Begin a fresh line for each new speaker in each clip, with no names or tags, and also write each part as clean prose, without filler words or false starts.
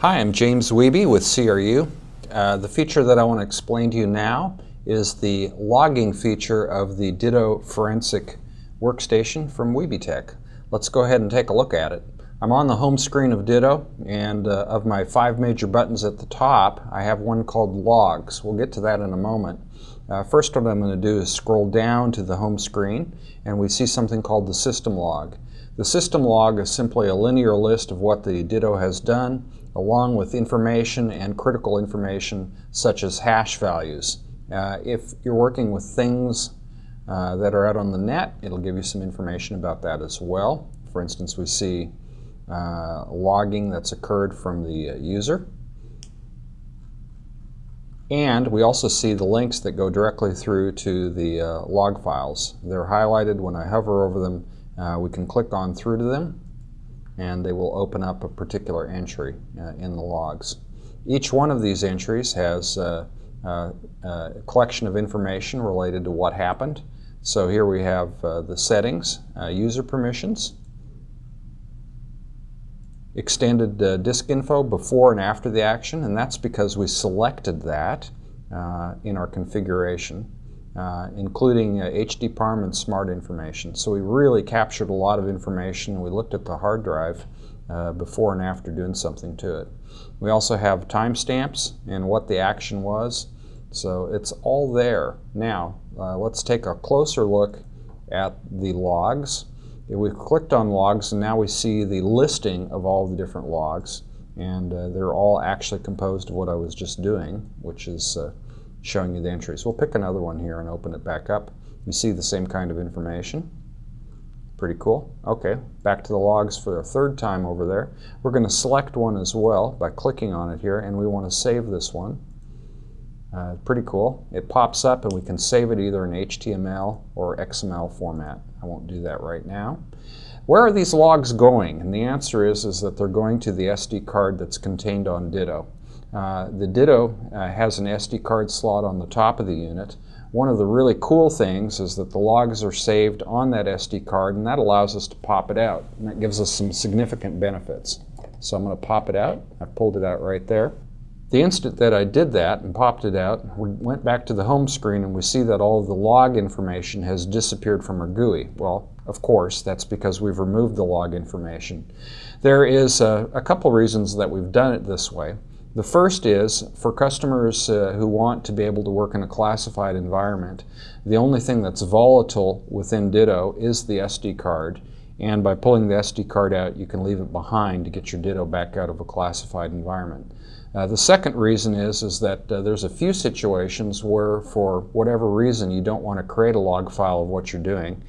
Hi, I'm James Wiebe with CRU. The feature that I want to explain to you now is the logging feature of the Ditto Forensic workstation from Wiebe. Let's go ahead and take a look at it. I'm on the home screen of Ditto, and of my 5 major buttons at the top, I have one called Logs. We'll get to that in a moment. First, what I'm going to do is scroll down to the home screen, and we see something called the system log. The system log is simply a linear list of what the Ditto has done, along with information and critical information such as hash values. If you're working with things that are out on the net, it'll give you some information about that as well. For instance, we see logging that's occurred from the user. And we also see the links that go directly through to the log files. They're highlighted. When I hover over them, we can click on through to them, and they will open up a particular entry in the logs. Each one of these entries has a collection of information related to what happened. So here we have the settings, user permissions, extended disk info before and after the action, and that's because we selected that in our configuration, including HDPARM and smart information. So we really captured a lot of information. We looked at the hard drive before and after doing something to it. We also have timestamps and what the action was. So it's all there. Now let's take a closer look at the logs. We've clicked on logs, and now we see the listing of all the different logs, and they're all actually composed of what I was just doing, which is showing you the entries. We'll pick another one here and open it back up. You see the same kind of information. Pretty cool. Okay, back to the logs for the third time over there. We're going to select one as well by clicking on it here, and we want to save this one. Pretty cool. It pops up, and we can save it either in HTML or XML format. I won't do that right now. Where are these logs going? And the answer is that they're going to the SD card that's contained on Ditto. The Ditto has an SD card slot on the top of the unit. One of the really cool things is that the logs are saved on that SD card, and that allows us to pop it out. And that gives us some significant benefits. So I'm going to pop it out. I pulled it out right there. The instant that I did that and popped it out, we went back to the home screen, and we see that all of the log information has disappeared from our GUI. Well, of course, that's because we've removed the log information. There is a couple reasons that we've done it this way. The first is for customers who want to be able to work in a classified environment, the only thing that's volatile within Ditto is the SD card. And by pulling the SD card out, you can leave it behind to get your Ditto back out of a classified environment. The second reason is that there's a few situations where, for whatever reason, you don't want to create a log file of what you're doing.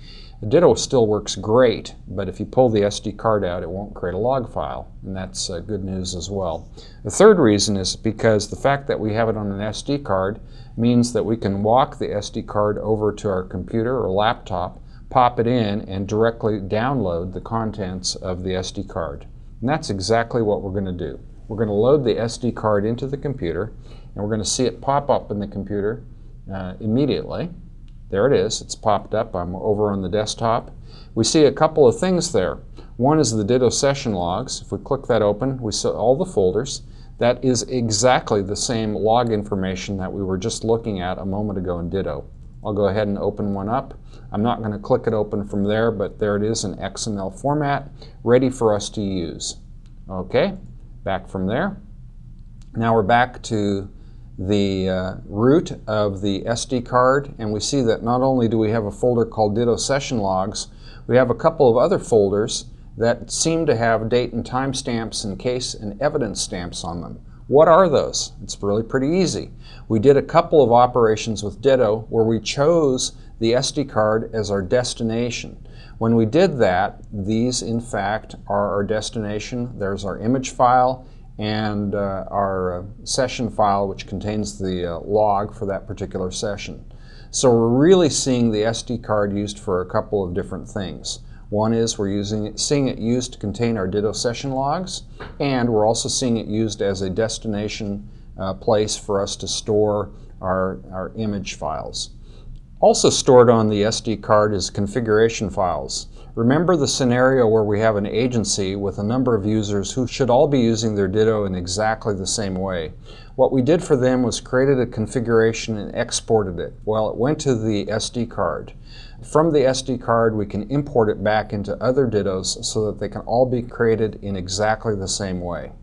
Ditto still works great, but if you pull the SD card out, it won't create a log file, and that's good news as well. The third reason is because the fact that we have it on an SD card means that we can walk the SD card over to our computer or laptop, pop it in, and directly download the contents of the SD card. And that's exactly what we're going to do. We're going to load the SD card into the computer, and we're going to see it pop up in the computer immediately. There it is. It's popped up. I'm over on the desktop. We see a couple of things there. One is the Ditto session logs. If we click that open, we see all the folders. That is exactly the same log information that we were just looking at a moment ago in Ditto. I'll go ahead and open one up. I'm not going to click it open from there, but there it is in XML format, ready for us to use. Okay, back from there. Now we're back to the root of the SD card, and we see that not only do we have a folder called Ditto Session Logs, we have a couple of other folders that seem to have date and time stamps and case and evidence stamps on them. What are those? It's really pretty easy. We did a couple of operations with Ditto where we chose the SD card as our destination. When we did that, these in fact are our destination. There's our image file and our session file, which contains the log for that particular session. So we're really seeing the SD card used for a couple of different things. One is we're seeing it used to contain our Ditto session logs, and we're also seeing it used as a destination place for us to store our image files. Also stored on the SD card is configuration files. Remember the scenario where we have an agency with a number of users who should all be using their Ditto in exactly the same way. What we did for them was created a configuration and exported it. Well, it went to the SD card. From the SD card, we can import it back into other Dittos so that they can all be created in exactly the same way.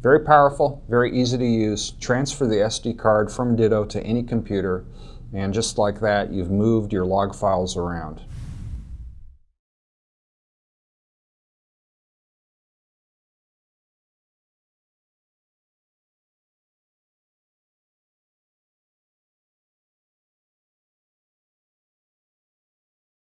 Very powerful, very easy to use. Transfer the SD card from Ditto to any computer, and just like that, you've moved your log files around.